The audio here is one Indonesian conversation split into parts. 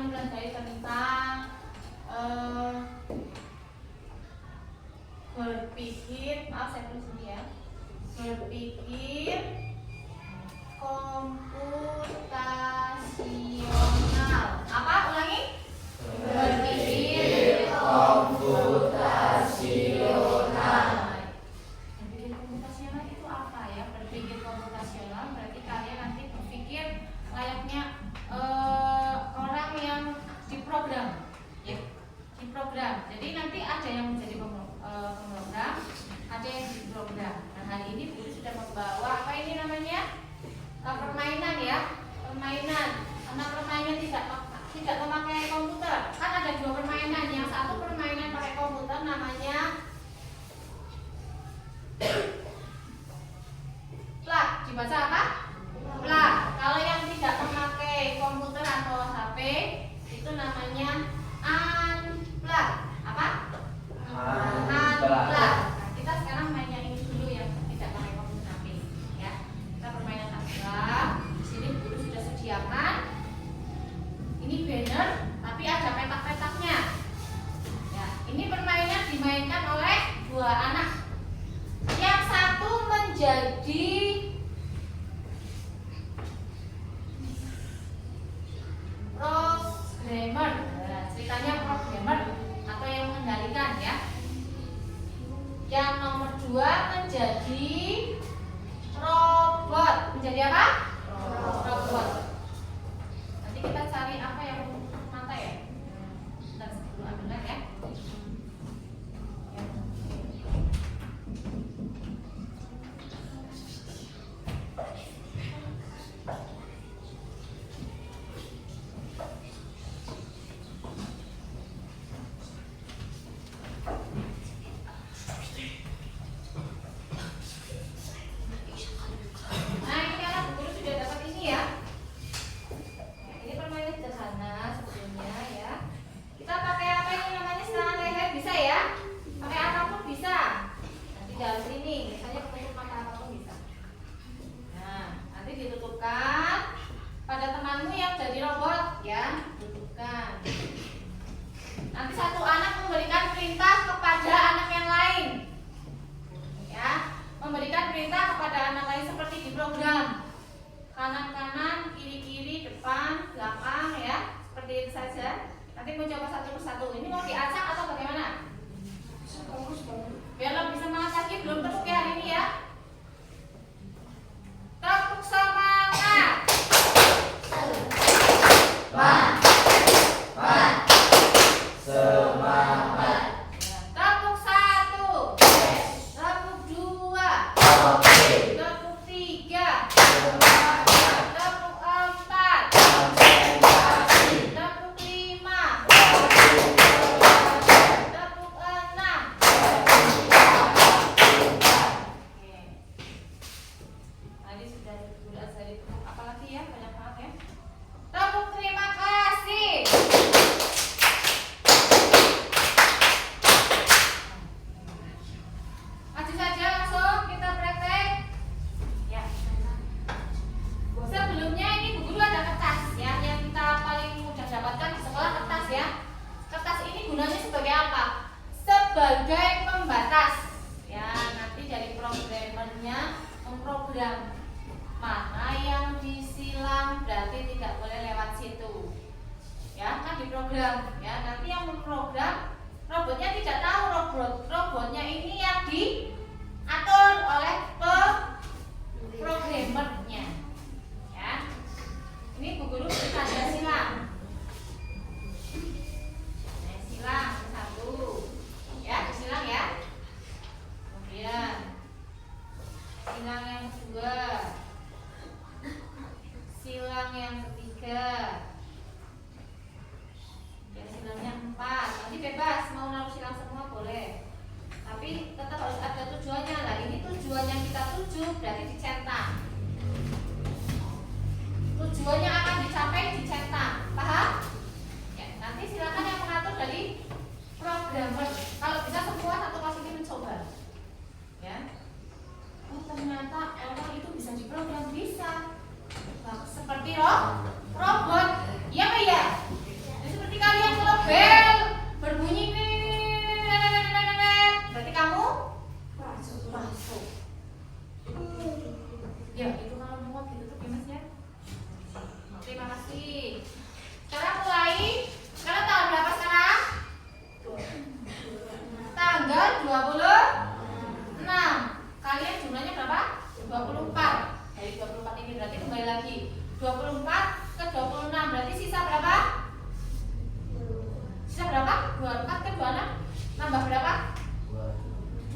mempelajari tentang berpikir, maaf saya tulis ini ya, berpikir komputasional. Apa? Ulangi. Berpikir komputasional. Berpikir komputasional itu apa ya? Berpikir komputasional berarti kalian nanti berpikir layaknya orang yang diprogram, ya, diprogram. Jadi nanti ada yang menjadi pemrogram, ada yang diprogram. Nah, hari ini Guru sudah membawa apa ini namanya? Permainan ya, permainan. Karena permainan tidak memakai komputer. Kan ada dua permainan. Yang satu permainan pakai komputer namanya plak. Dibaca apa? Plak. Kalau yang tidak memakai komputer atau HP itu namanya unplug. Apa? Unplug. Nah, kita sekarang main yang ini dulu yang tidak pakai komputer HP ya. Kita permainan unplug. Di sini Guru sudah sediakan. Ini banner tapi ada petak-petaknya. Ya, ini permainan dimainkan oleh dua anak. Yang satu menjadi programmer. Nah, ceritanya programmer atau yang mengendalikan ya. Yang nomor 2 menjadi robot. Menjadi apa? Robot. Nanti kita cari apa yang mata ya. Bentar sebelum ambil ya. Nanti satu anak memberikan perintah kepada anak yang lain, ya, memberikan perintah kepada anak lain seperti di program kanan-kanan, kiri-kiri, depan, belakang, ya, seperti itu saja. Nanti mau coba satu persatu. Ini mau diacak atau bagaimana? Biar lo bisa semangat lagi, belum tepuk ya hari ini ya. Tepuk semangat. Semangat. Tepuk 1. Tepuk 2. Tepuk 3. Tepuk 4. Tepuk 5. Tepuk 6. Oke. Tadi sudah dari tepuk apa lagi ya? Banyak banget ya. Tepuk terima kasih. Maju saja langsung kita praktek. Ya. Sebelumnya ini Bu Guru ada kertas ya, yang kita paling mudah dapatkan di sekolah, kertas ya. Kertas ini gunanya sebagai apa? Sebagai pembatas. Ya, nanti dari programmernya memprogram mana yang disilang berarti tidak boleh lewat situ. Ya, kan diprogram. Ya, nanti yang memprogram robotnya tidak tahu robotnya ini yang diatur oleh programmernya. Ya. Ini Bu Guru tanda silang. Nah, silang satu. Ya, disilang ya. Kemudian silang yang kedua. Silang yang ketiga. Ya, silangnya 4. Nanti bebas mau naruh silang semua boleh. Tapi tetap harus ada tujuannya. Nah, ini tujuan yang kita tuju berarti dicetak. Tujuannya akan dicapai dicetak. Paham? Ya, nanti silakan yang mengatur dari programmer. Kalau bisa semua satu kelas ini mencoba. Ya. Oh, ternyata orang itu bisa diprogram, bisa. Nah, seperti robot. Iya, Pak ya? 4 ke 26 nambah berapa?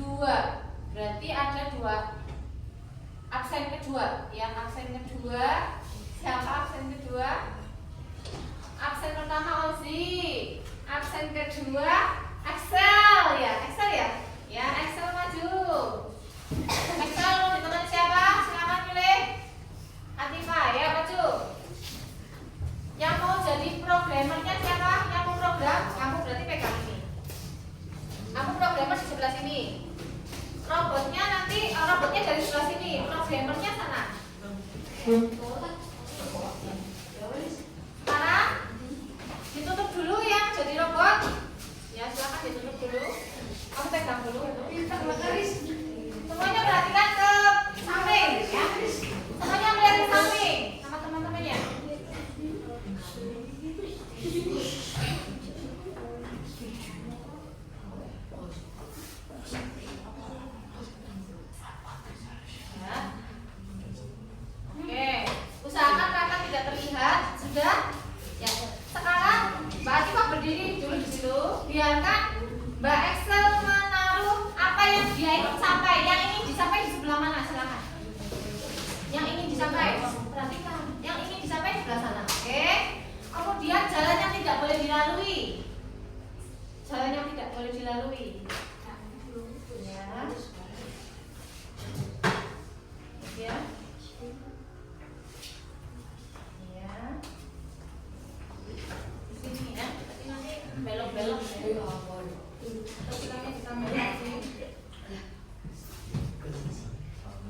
2. Berarti ada 2 absen kedua. Yang absen kedua siapa? Absen kedua? Absen pertama Ozi. Absen kedua Axel ya. Axel ya? Ya, Axel maju. Axel ditemani siapa? Silakan pilih. Atifa ya, maju. Yang mau jadi programmernya siapa? Yang mau program? Kamu berarti pegang ini. Kamu programmer di sebelah sini. Robotnya nanti, robotnya dari sebelah sini. Programmernya sana. Sekarang ditutup dulu ya, jadi robot. Ya, silakan ditutup dulu. Kamu pegang dulu. Semuanya perhatikan ke samping ya. Semuanya melihat ke samping sama teman-temannya. Oke, usahakan kakak tidak terlihat. Sudah? Ya. Sekarang Mbak Atifa berdiri dulu di situ. Biarkan Mbak Excel menaruh apa yang dia ingin sampai. Yang ingin disampaikan di sebelah mana? Silakan. Yang ingin disampaikan, perhatikan. Yang ingin disampaikan di sebelah sana. Oke. Kemudian jalan yang tidak boleh dilalui. Jalan yang tidak boleh dilalui. Ya. Ya. Ya. Di sini ya. Tapi nanti belok-belok. Terus bilangnya ditambah lagi.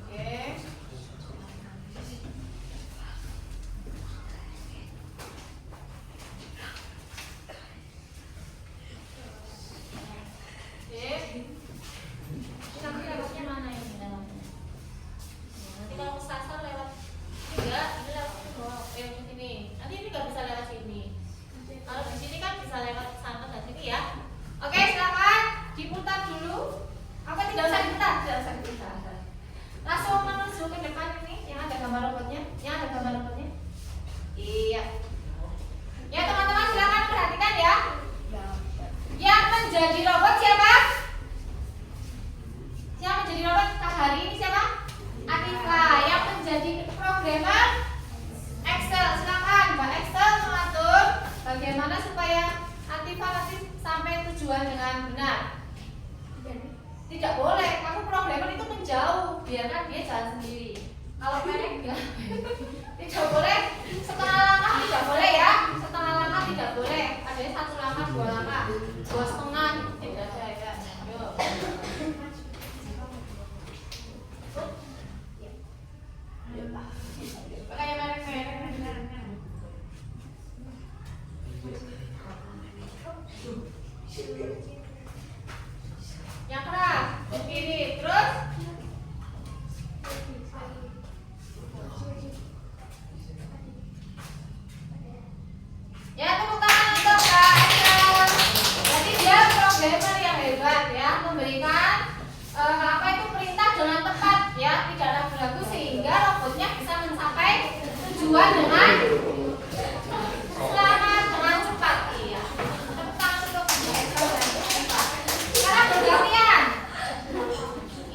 Oke. Nanti lewatnya mana ini lewatnya? Nanti kalau kesasar lewat ini enggak, ini lewat sini. Nanti ini nggak bisa lewat sini. Kalau di sini kan bisa lewat sana dan sini ya. Oke, silakan diputar dulu. Apa tidak usah diputar? Tidak usah diputar. Langsung menuju ke depan ini yang ada gambar robotnya. Yang ada gambar robotnya. Iya. Ya teman-teman silakan perhatikan ya. Yang menjadi robot siapa? Yang menjadi robot hari ini siapa? Atifa. Yang menjadi programmer Excel. Silakan Mbak Excel mengatur bagaimana supaya Atifa nanti sampai tujuan dengan benar. Tidak boleh, kamu programmer itu menjauh, biarkan dia jalan sendiri. Kalau pendek enggak. Tidak boleh setengah langkah, tidak boleh ya. Setengah langkah tidak boleh. Adanya 1 langkah, 2 langkah, 2,5 tidak ada ya. Yuk. Pakai merek-merek. Yang keras, ke kiri, terus ya, tepuk tangan untuk Kak Excel. Jadi dia programmer yang hebat ya, memberikan apa itu perintah dengan tepat ya, tidak ragu-ragu sehingga robotnya bisa mencapai tujuan dengan selamat, dengan cepat. Iya. Tepuk tangan untuk Kak Excel dan Atifa. Sekarang bergantian.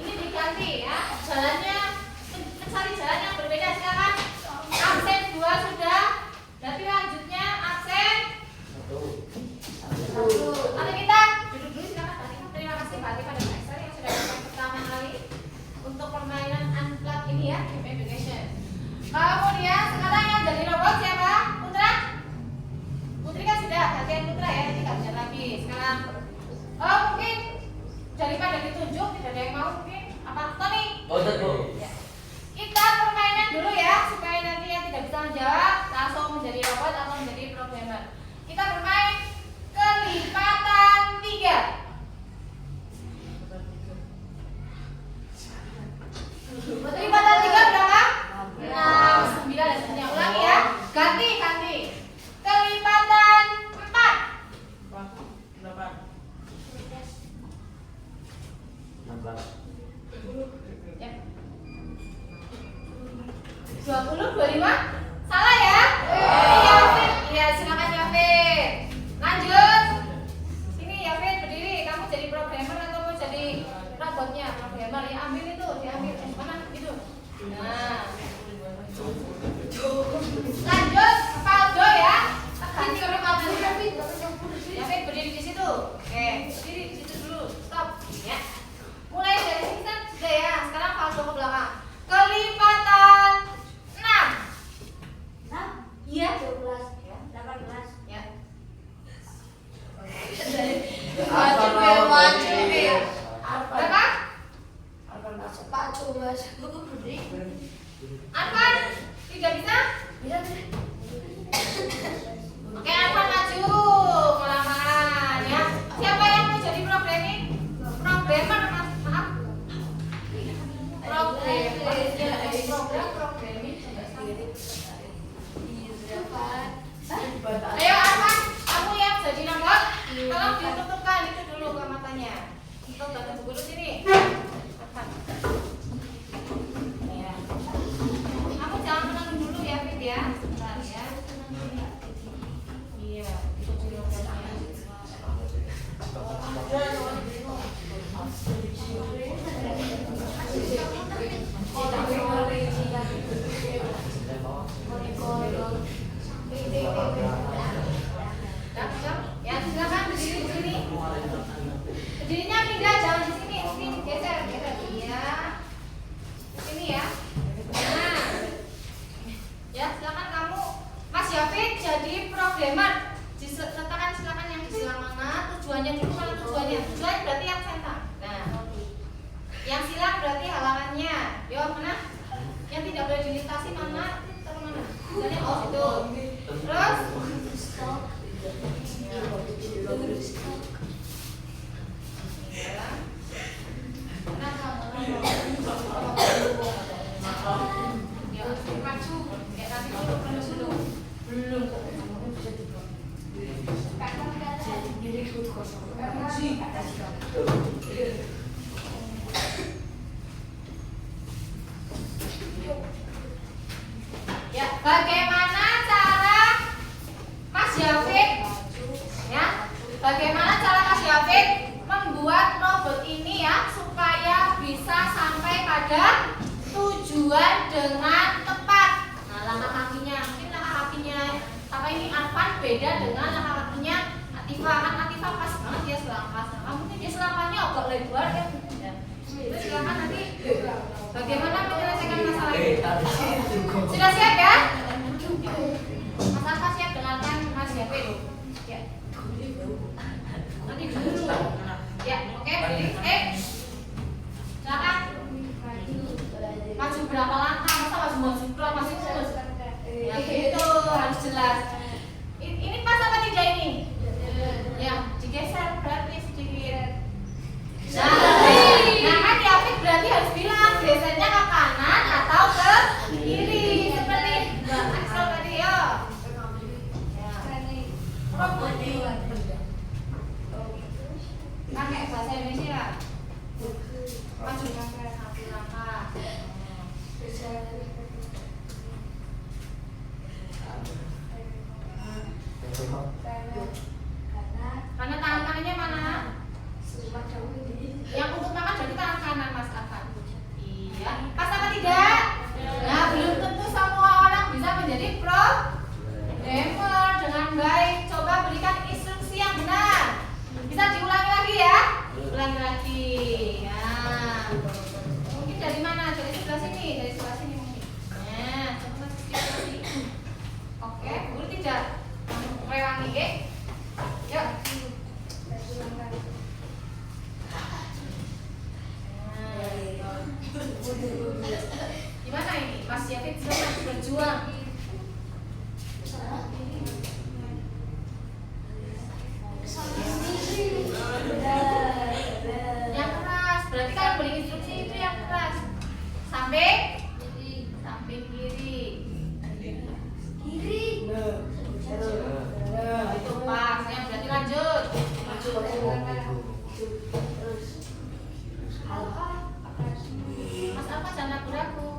Ini diganti ya, jalannya mencari jalan yang berbeda. Silakan. Absen 2 sudah. Berarti lanjutnya absen 1. Nanti kita duduk dulu silakan. Terima kasih Mbak Atifa dan Mbak Excel yang sudah datang pertama kali untuk permainan unplugged ini ya, game education. Kemudian sekarang yang jadi robot siapa? Putra? Putri kan sudah, latihan Putra ya, nanti nggak bisa lagi. Sekarang, oh mungkin daripada ditunjuk tidak ada yang mau mungkin apa? Tony? Oh tentu. Ya. Kita permainan dulu ya, supaya nanti yang tidak bisa menjawab langsung menjadi robot atau menjadi programmer. Kita bermain kelipatan 3. Kelipatan 3 berapa? 6, 9 dan seterusnya. Ulangi ya. Ganti. Kelipatan 4. 16. Ya. ditutupkan itu dulu ke matanya. Tutup buku dulu sini. Ya. Kamu jangan menang dulu ya, Fit ya. Sebentar ya. Iya, itu dulu. Ya, silakan berdiri di sini. Berdirinya pindah, jangan di sini. Sini geser. Iya. Sini ya. Nah. Ya, silakan kamu Mas Yafid jadi programmer. Letakkan silakan yang di sebelah mana. Tujuannya dulu, kalau tujuannya berarti yang sentang. Nah. Yang silang berarti halangannya. Yo, mana? Yang tidak boleh dilintasi mana? Terus mana? Misalnya itu. Terus ya, bagaimana cara Mas Yafid ya? Bagaimana cara Mas Yafid membuat robot ini ya supaya bisa sampai pada tujuan dengan tepat? Nah, langkah kakinya, mungkin langkah kakinya apa ini Arfan beda dengan langkah kakinya Atifah. Kan Atifah pas banget dia selangkah. Mungkin dia selangkahnya agak lebar ya. Itu silakan nanti bagaimana menyelesaikan masalah ini. Sudah siap ya? Mas Arfa siap dengarkan Mas Yafid. Ya. Nanti dulu. Ya, oke, berdiri. Silakan. Maju berapa langkah? Masa maju masih terus? Ya, gitu harus jelas. Ini pas apa tidak ini? Ya, digeser berarti sedikit. Nah kan Yafid berarti harus bilang gesernya ke kanan atau ke kiri seperti Mbak Axel tadi ya. Pakai bahasa Indonesia. Maju satu langkah. Karena tangan kanannya mana? Yang untuk makan jadi tangan kanan Mas Arfan. Iya. Pas apa tidak? Nah, belum tentu semua orang bisa menjadi programmer dengan baik. Coba berikan instruksi yang benar. Bisa diulangi lagi ya? Ulangi lagi. Nah, mungkin dari mana? Dari sebelah sini. Dari sebelah sini mungkin. Nah, coba lagi. Oke, boleh tidak? Rewangi, yuk. Gimana ini? Mas Yafid sedang berjuang. Yang keras, berarti kalau beri instruksi itu yang keras. Samping kiri. Itu pas, yang berarti lanjut. Mas apa jangan ragu-ragu.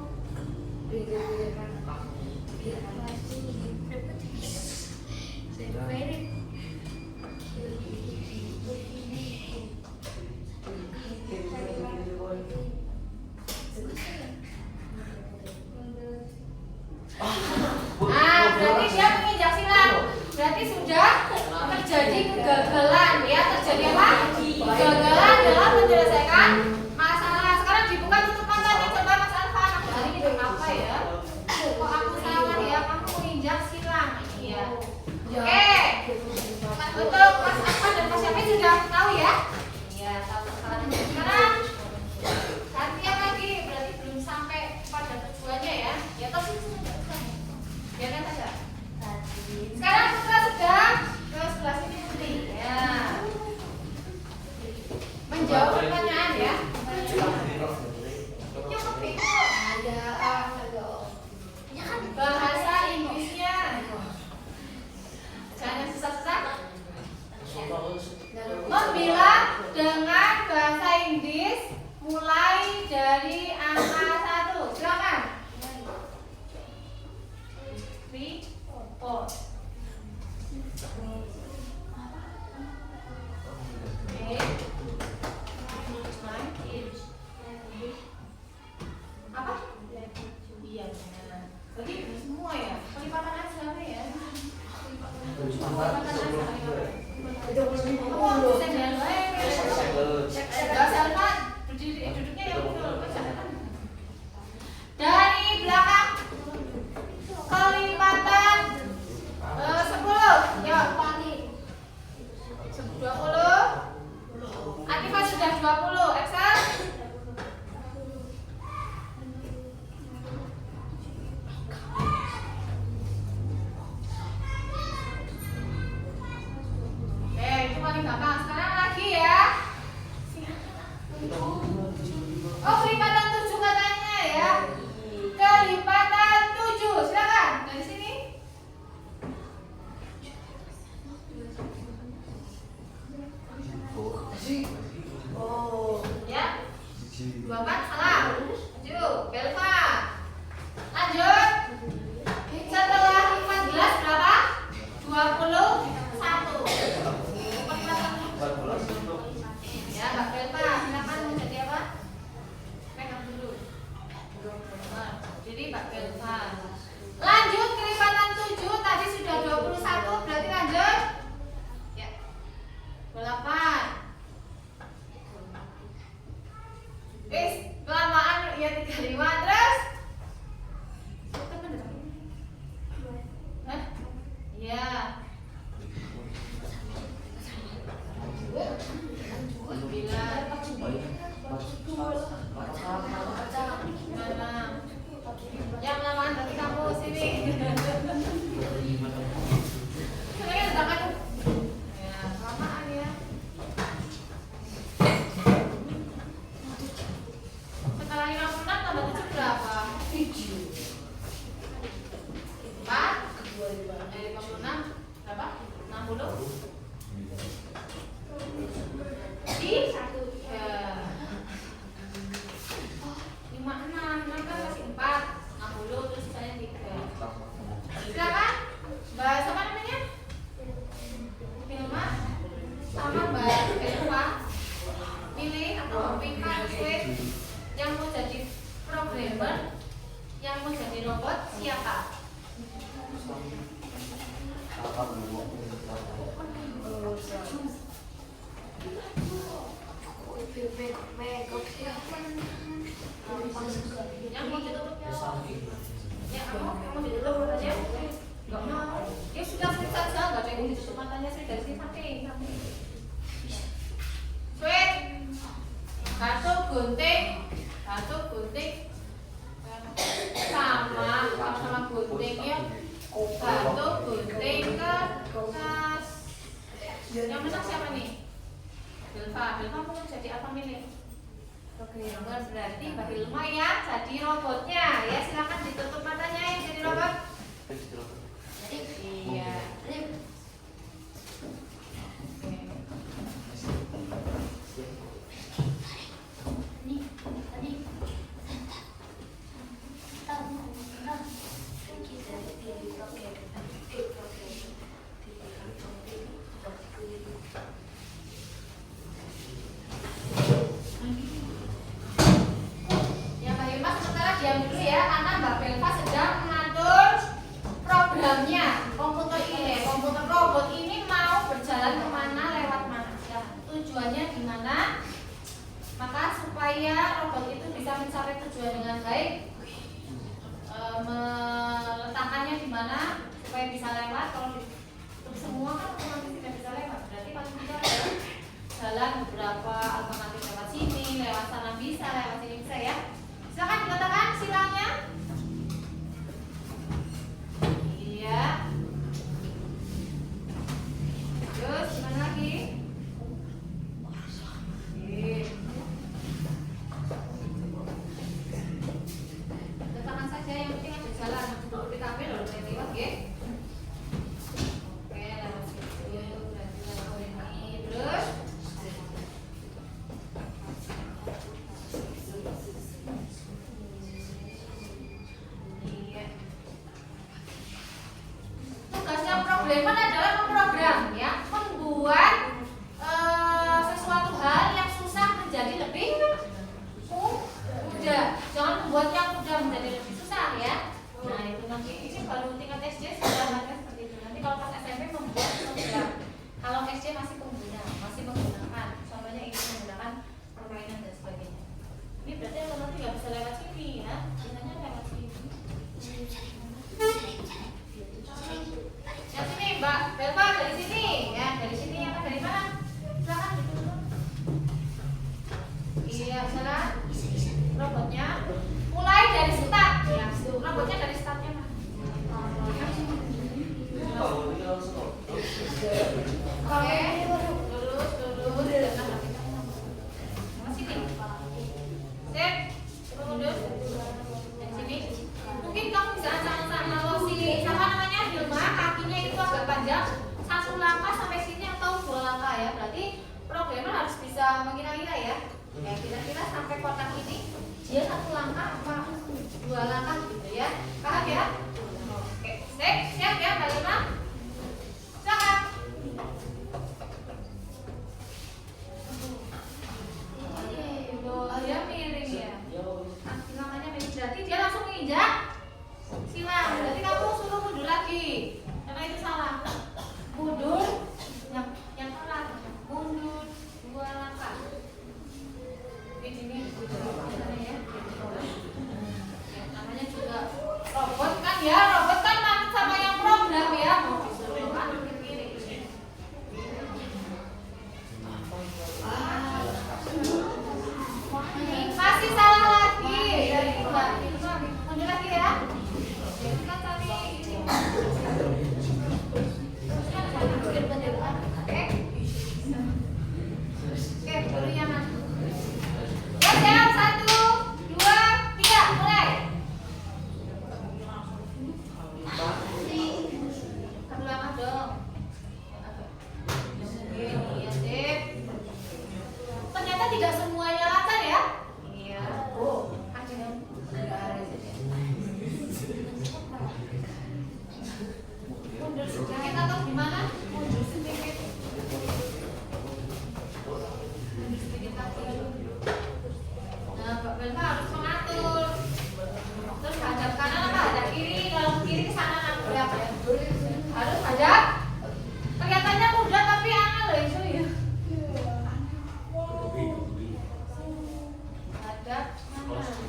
Nah, berarti dia menginjak silang. Berarti sudah terjadi kegagalan ya, terjadi apa? Kegagalan dalam menyelesaikan masalah. Sekarang dibuka tutup matanya, coba Mas Arfan. Aku hari ini kenapa ya? Kok aku salah ya? Kamu menginjak silang. Iya. Oke. Untuk Mas Arfan dan Mas Yafid sudah tahu ya? Iya, tahu kesalahannya. Sekarang latihan lagi, berarti belum sampai pada tujuannya ya. Ya toh sih sudah. Biarkan saja. Sekarang putra sedang ke sebelah sini nanti. Ya. Menjawab pertanyaan ya. Bahasa Inggrisnya jangan susah-susah. dengan bahasa Inggris mulai dari angka 1. Silakan. 3, 4. Apa? Iya, benar. Berarti semua ya. Pelipatan aja ya. Pelipatan aja. Duduknya yang betul. Dari belakang kelipatan 10. Yuk. 20. Atifa sudah 20. Excel. Itu paling gampang. Sekarang lagi ya. Oh, kelipatan 7 katanya ya. Kelipatan 7. Silakan dari sini. Oh, ya. 24 salah. 7. Belva. Lanjut. Setelah 14 berapa? 21. Ya, Mbak Belva, silakan mau jadi apa? Pegang dulu. Jadi Mbak Belva. Lanjut kelipatan 7 tadi sudah 21, berarti lanjut. Ya. 28. Kelamaan ya 35 terus. Hah? Iya. Yang lamaan berarti kamu sini. Sebenarnya udah kan? Ya, kelamaan ya. Setelah 56 tambah 7 berapa? 7. 4. Dari 56 berapa? 60. Di 1. Ya. 56 kan masih 4. 60 terus sisanya 3. Silakan. Mbak siapa namanya? Vilma sama Mbak Vilma. Pilih atau Pingkan Sweet yang mau jadi programmer, yang mau jadi robot siapa? Yang mau ditutup ya kamu ditutup matanya? Enggak mau. Ya sudah sweet saja, enggak ada yang ditutup matanya sih dari sini samping. Sweet. Kartu gunting sama guntingnya. Kartu gunting kertas. Yang menang siapa nih? Hilma mau jadi apa milih? Programmer berarti Mbak Hilma ya jadi robotnya ya, silakan ditutup matanya yang jadi robot. Iya. Diam dulu ya, karena Mbak Belva sedang mengatur programnya. Komputer robot ini mau berjalan kemana, lewat mana ya, tujuannya di mana. Maka supaya robot itu bisa mencapai tujuan dengan baik, meletakkannya di mana supaya bisa lewat. Kalau untuk semua kan otomatis tidak bisa lewat, berarti paling tidak ada jalan beberapa alternatif, lewat sini, lewat sana bisa, lewat sini bisa ya. Silakan dikatakan silangnya. Iya. Terus gimana lagi? Letakkan saja, yang penting ada jalan. Untuk kita ambil lalu saya lewat ya. Oke, lewat situ. Berarti lewat ini. Terus bisa mengira-ngira ya. Ya kira-kira sampai kotak ini dia 1 langkah apa 2 langkah gitu ya. Paham ya? Oke, siap ya Mbak Lina? Silakan. Dia miring ya. Namanya miring berarti dia langsung menginjak silang. Berarti kamu suruh mundur lagi. Karena itu salah. Mundur yang pelan. Mundur 2 langkah. Ini ya. Namanya juga robot kan ya. Robot kan manut sama yang program ya. Mau disuruh anu ke kiri. Masih salah lagi. Mundur lagi ya. Kita cari ini. Oke, dulu yang mana? Ya, 1, 2, 3, mulai. Satu lama dong. Iya, sip. Ternyata tidak semuanya lancar ya. Iya. Ada yang mundur sedikit atau gimana? Mundur sedikit. Mundur sedikit lagi. Nah, Mbak Belva harus mengatur. Terus hadap kanan apa hadap kiri? Kalau kiri ke sana nabrak ya. Harus hadap. Kelihatannya mudah tapi angel loh itu ya. Hadap kanan.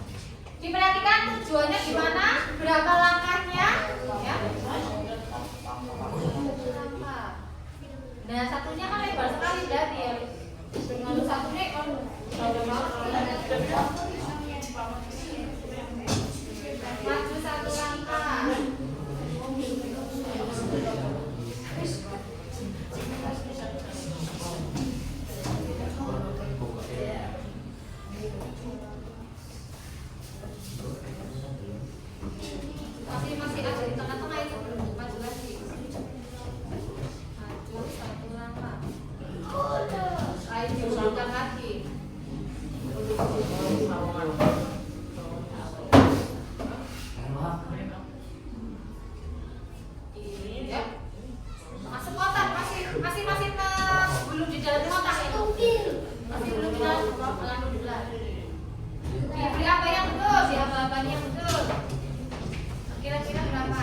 Diperhatikan tujuannya gimana? Berapa langkahnya? Ya. Nah, satunya kan lebar sekali berarti ya. Dengan satunya kan maju 1 langkah. Masih ada di tengah-tengah itu belum maju lagi. Maju 1 langkah. Ayo diulang lagi. Iya. Masuk kotak masih belum di dalam kotak itu. Masih belum di dalam kotak. Diberi apa yang betul? Siapa apanya yang betul? Kira-kira berapa?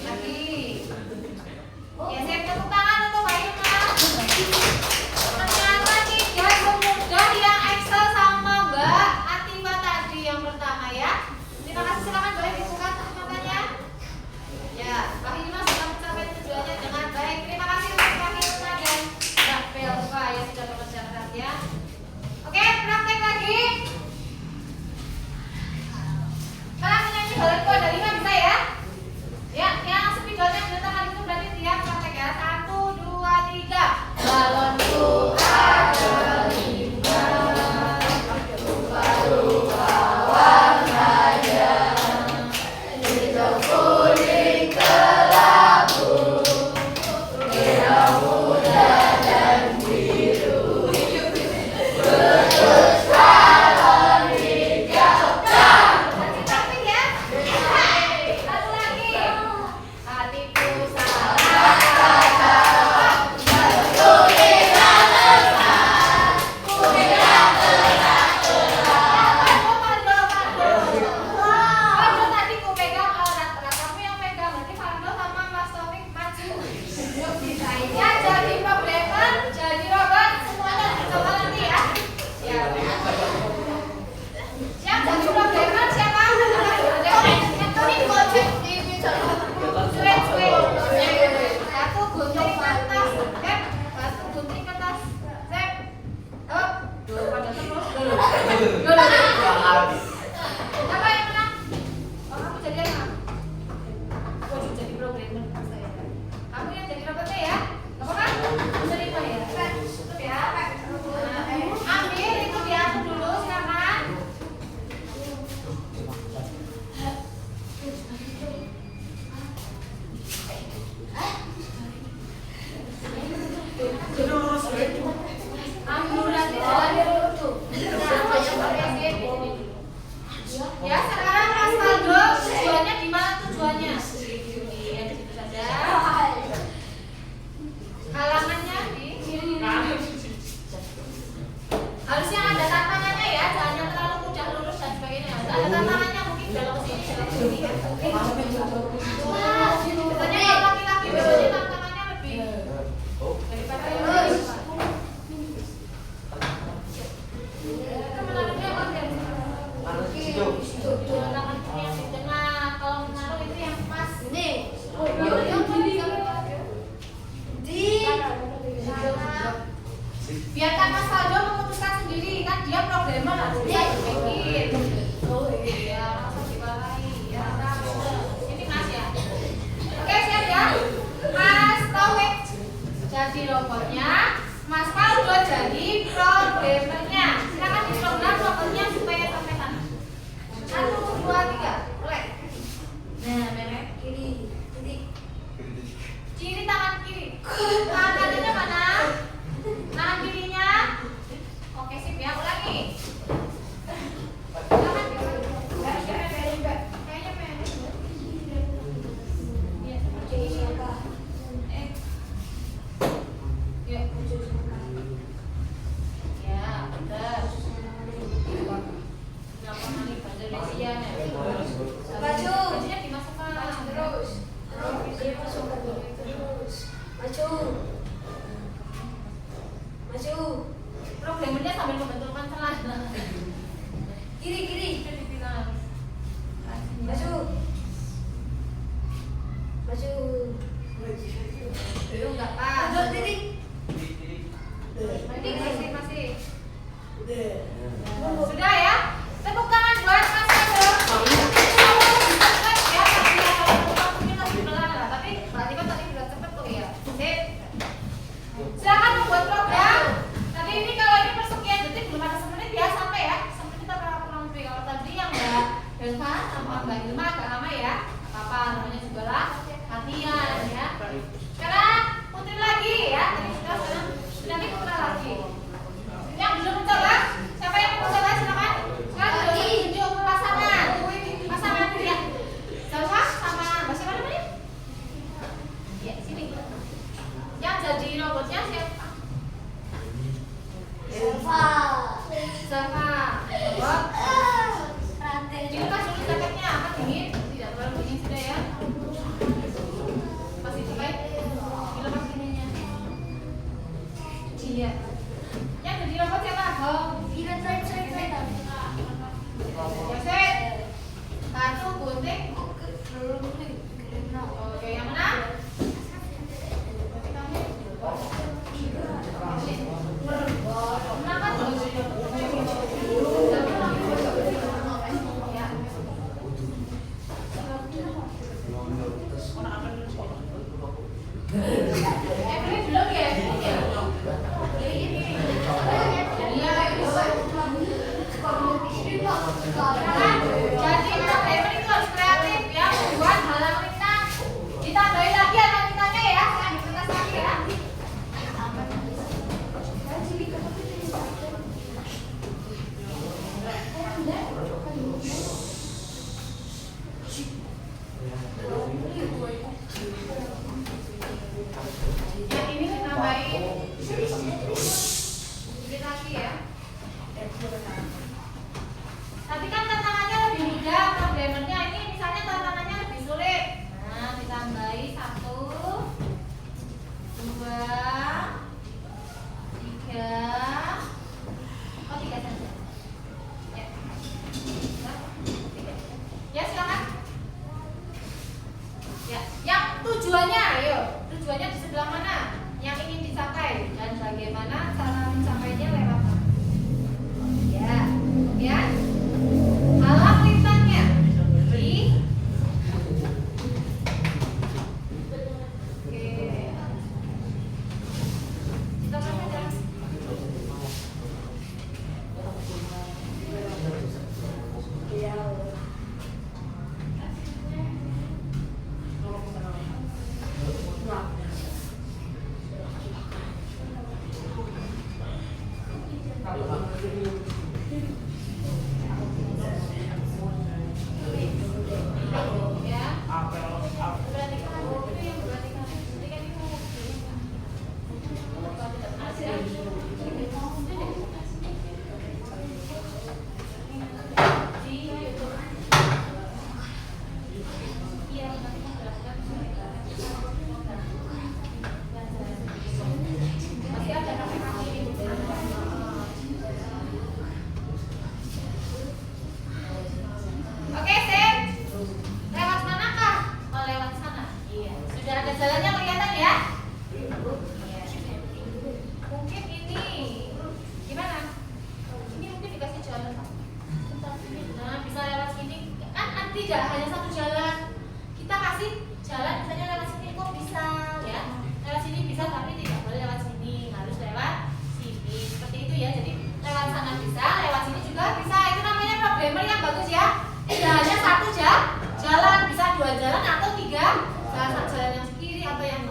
Lagi. Ya, saya tepuk tangan untuk Mbak Irma. Ternyata tidak semudah yang Excel sama Mbak Atifa tadi yang pertama ya. Terima kasih, silakan boleh dibuka teman-temannya. Ya, Mbak Irma sudah mencapai tujuannya dengan baik. Terima kasih untuk Mbak Irma dan Mbak Belva yang sudah bekerja keras ya. Oke, praktek lagi. Kalian menyanyi baletku ada 5 bisa ya? Ya, yang spidolnya di tangan itu berarti dia praktek ya. 1, 2, Belum nggak pas. Masih. Sudah ya? Tepuk tangan buat Mas Ado. Ya, kalau mungkin lebih pelan lah, tapi berarti kan tadi udah cepet tuh ya. Sip. Silakan membuat program. Tapi ini kalau ini persekian detik belum ada semenit ya sampai ya. Sampai kita kurang lebih. Kalau tadi yang Mbak Delva sama Mbak Hilma agak lama ya. Apa namanya juga lah latihan ya. Sekarang putri lagi ya. Tadi sudah sekarang nanti putra lagi. Yang belum mencoba, siapa yang mau mencoba silakan. Sekarang sudah tunjuk pasangan ya. Delva sama Mbak siapa namanya? Ya sini. Yang jadi robotnya siapa? Sama robot. Dilepas dulu jaketnya, apa dingin? Tidak terlalu dingin sudah ya. Masih baik. Dilepas ininya. Iya. Yang jadi robot siapa? Geser. Satu gunting. Oke, yang mana? Jadi programmer itu harus kreatif ya, membuat halaman ringan. Ditambahin lagi halaman ringannya ya, jangan di kertas lagi ya. Yang ini ditambahin sedikit lagi ya. Tapi kan tantangannya lebih mudah, programmernya ini misalnya tantangannya lebih sulit. Nah, ditambahi 1, 2, 3. Oh, 3 saja. Ya. 3. Ya, silakan. Ya, yang tujuannya, ayo. Tujuannya di sebelah mana? Yang ingin dicapai dan bagaimana cara mencapainya lewat apa? Ya. Kemudian alam lintangnya di oke kita aja. Oke, Sen. Lewat manakah? Oh, lewat sana. Iya. Sudah ada jalannya kelihatan ya? Iya. Mungkin ini gimana? Ini mungkin dikasih jalan. Nah, bisa lewat sini. Kan tidak hanya satu jalan. Kita kasih jalan misalnya lewat sini kok bisa ya? Lewat sini bisa tapi tidak boleh lewat sini. Harus lewat sini. Seperti itu ya. Jadi lewat sana bisa, lewat sini juga bisa. Itu namanya programmer yang bagus ya. Tidak hanya satu jalan, bisa 2 jalan atau 3 jalan yang kiri atau yang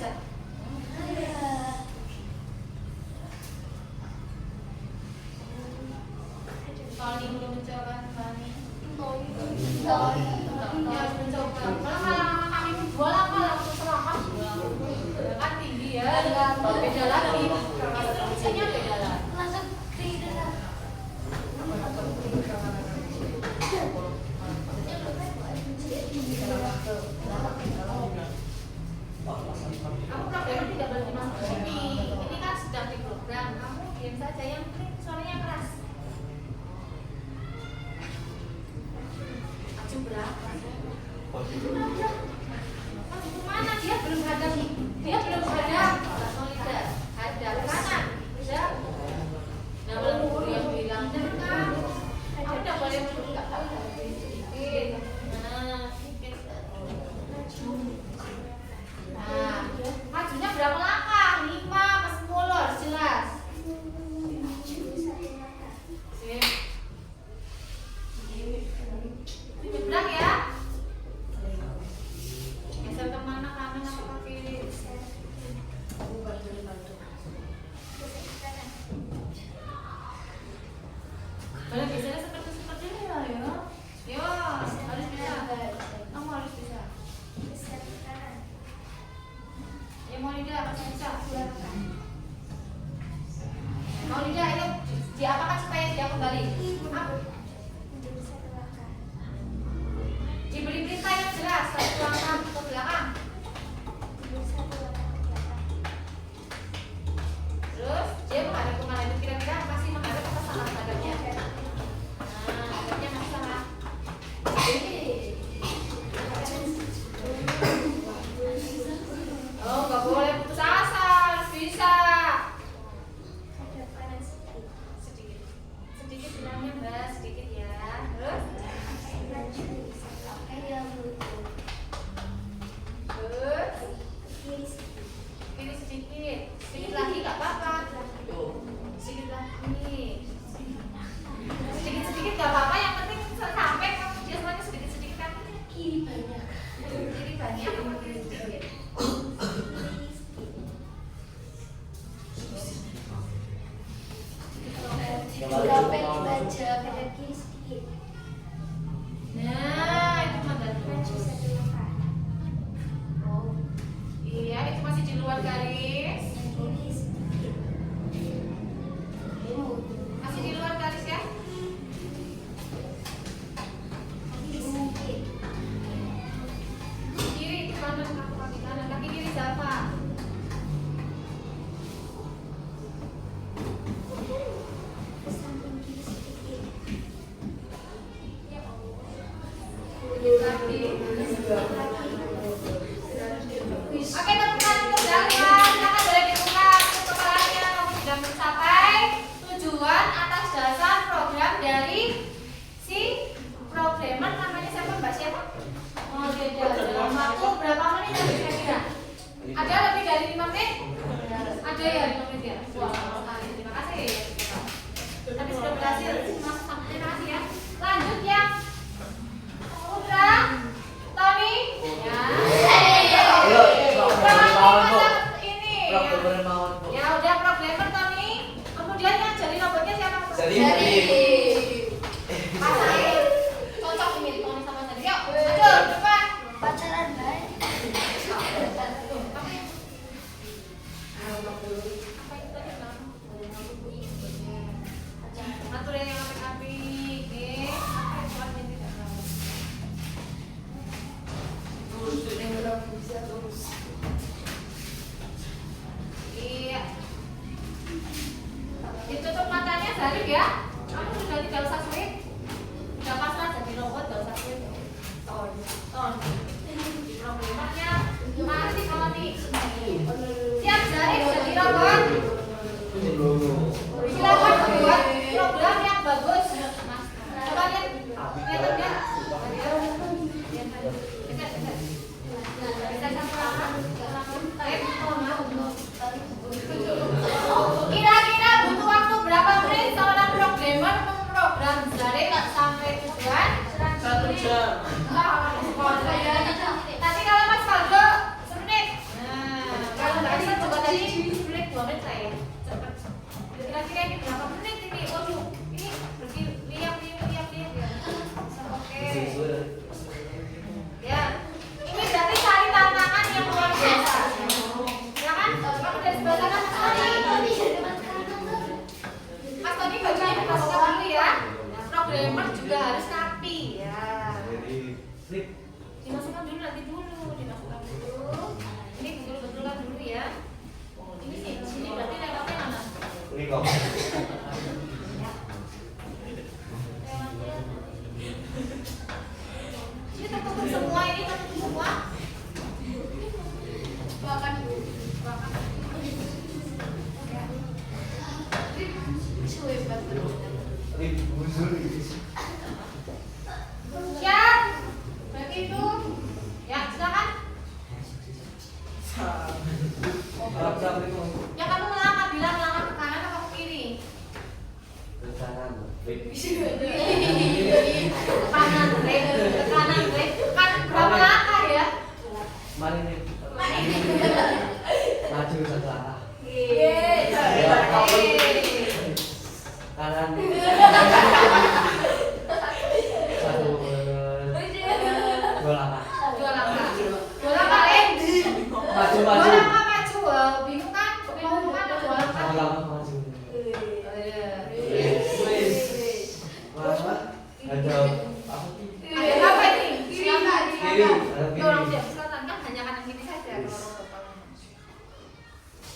bisa? Tony belum mencoba, Tony. Ya mencoba. Kalau kami dua lama langsung selamat. Kan tinggi ya. Beda lagi. Instruksinya beda lagi. Kamu programnya tidak boleh masuk sini. Ini kan sedang di program. Kamu diam saja, yang penting suaranya keras. Aju berapa? Mana dia belum hadap? Dia belum hadap. Oh tidak, hadap kanan. Tidak. Nah, kalau guru yang bilang kan, kamu tidak boleh sedikit. Nah, majunya berapa langkah? 5 ke 10 harus jelas. Sip. Nyebrang ya. Geser kemana, kanan atau ke kiri? Boleh gesernya seperti ini lah ya. Yo, harus bisa. Kamu harus bisa. Ya mau tidak masih bisa. Mau tidak itu diapakan supaya dia kembali? Diberi perintah yang jelas, satu langkah ke belakang. Terus dia menghadap kemana itu kira-kira masih menghadap apa salah hadapnya? Nah, hadapnya masih salah. Oh, nggak boleh putus asa, harus bisa. Sedikit, sedikit bilangnya mbak, sedikit ya. Terus? Terus? Kiri sedikit, sedikit lagi nggak apa-apa. Sedikit lagi. Sedikit-sedikit nggak apa-apa, yang penting sampai kamu dia semuanya sedikit-sedikit kan. Kiri banyak. Kiri banyak apa kiri sedikit? Nah, itu maju satu langkah. Oh, iya, itu masih di luar garis. Masih di luar garis ya? Kiri itu kanan, kaki kanan, kaki kiri siapa? Oke teman-teman, untuk jalan silakan boleh dibuka kepalanya. Kamu sudah mencapai tujuan atas dasar program dari si programmer namanya siapa mbak siapa? Oh tidak, dalam waktu berapa menit kira-kira? Ada lebih dari 5 menit? Ada ya 5 menit ya? Wah, terima kasih. Tapi sudah berhasil. Terima kasih ya. Lanjut ya. Putra, Tony, ya. Ya udah programmer Tony. Kemudian yang jadi robotnya siapa? Jadi. Pasarin. Cocok ini Tony sama Jadi. Yuk, aduh depan. Pacaran baik. Atur yang api-api. Iya. Ditutup matanya Zarif ya. Kamu sudah tidak usah sulit. Sudah pasrah jadi robot, tidak usah sulit. Ton. Programnya masih Tony. Siap Zarif jadi robot. Silakan buat program yang bagus. Mas. Coba lihat. Lihat enggak? Kira-kira butuh waktu berapa menit seorang programmer memprogram Zarif sampai tujuan? 1 jam. Tapi kalau Mas Faldo 1 menit. Nah, kok. Ini tertutup semua, ini tertutup semua. Doakan dulu. Doakan. Siap? Begitu? Ya, silakan. Ya kamu melangkah, bilang melangkah ke kanan atau ke kiri? Ke kanan. Ke kanan, Bre. Ke kanan, Bre. Kan berapa langkah ya? Mari nih. Maju satu langkah. Kanan. Satu. Dua langkah. Dua langkah. Dua langkah, Maju, Dua maju. langkah maju. Bingung kan? Bingung kan? Dua langkah. Satu langkah maju. Ada apa? Ada apa ini? Silakan, Kiri. silakan. Ada kiri. Dorong dia selatan kan hanya kanan kiri saja.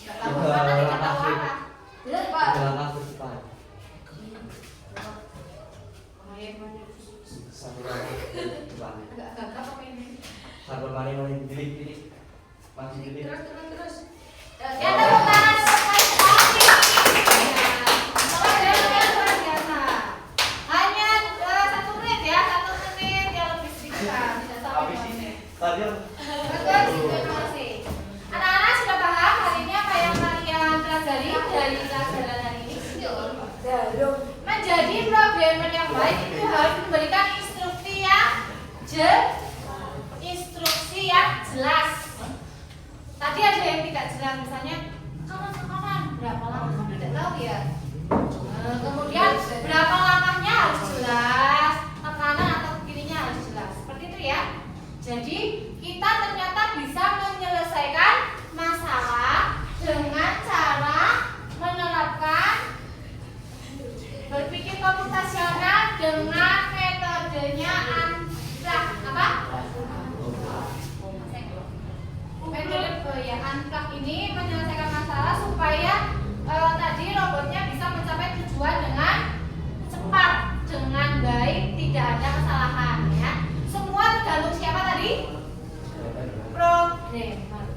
Tidak tahu Tiga mana, tidak tahu langkah. arah. Tiga langkah ke depan. Satu langkah ke depan. Agak gagap apa ini? Satu mari bilik. Maju bilik. Terus. Ya tepuk tangan sekali lagi. Luar biasa. Hanya 1 menit ya, 1 menit ya lebih sedikit lah. Tidak sampai Habis 2 ini. menit. Stadion. Bagus, terima kasih. Anak-anak sudah paham hari ini apa yang kalian pelajari dari pelajaran hari ini? Menjadi programmer yang baik itu harus memberikan instruksi yang jelas. Tadi ada yang tidak jelas, misalnya kanan ke kanan berapa langkah tidak tahu ya. Kemudian berapa langkahnya harus jelas, ke kanan atau ke kirinya harus jelas. Seperti itu ya. Jadi kita ternyata bisa menyelesaikan masalah dengan cara menerapkan berpikir komputasional dengan metodenya Anplak. Apa? Metode ya Anplak ini menyelesaikan masalah supaya tadi robotnya bisa mencapai tujuan dengan cepat, dengan baik, tidak ada kesalahan ya. Semua tergantung siapa tadi? Programmer.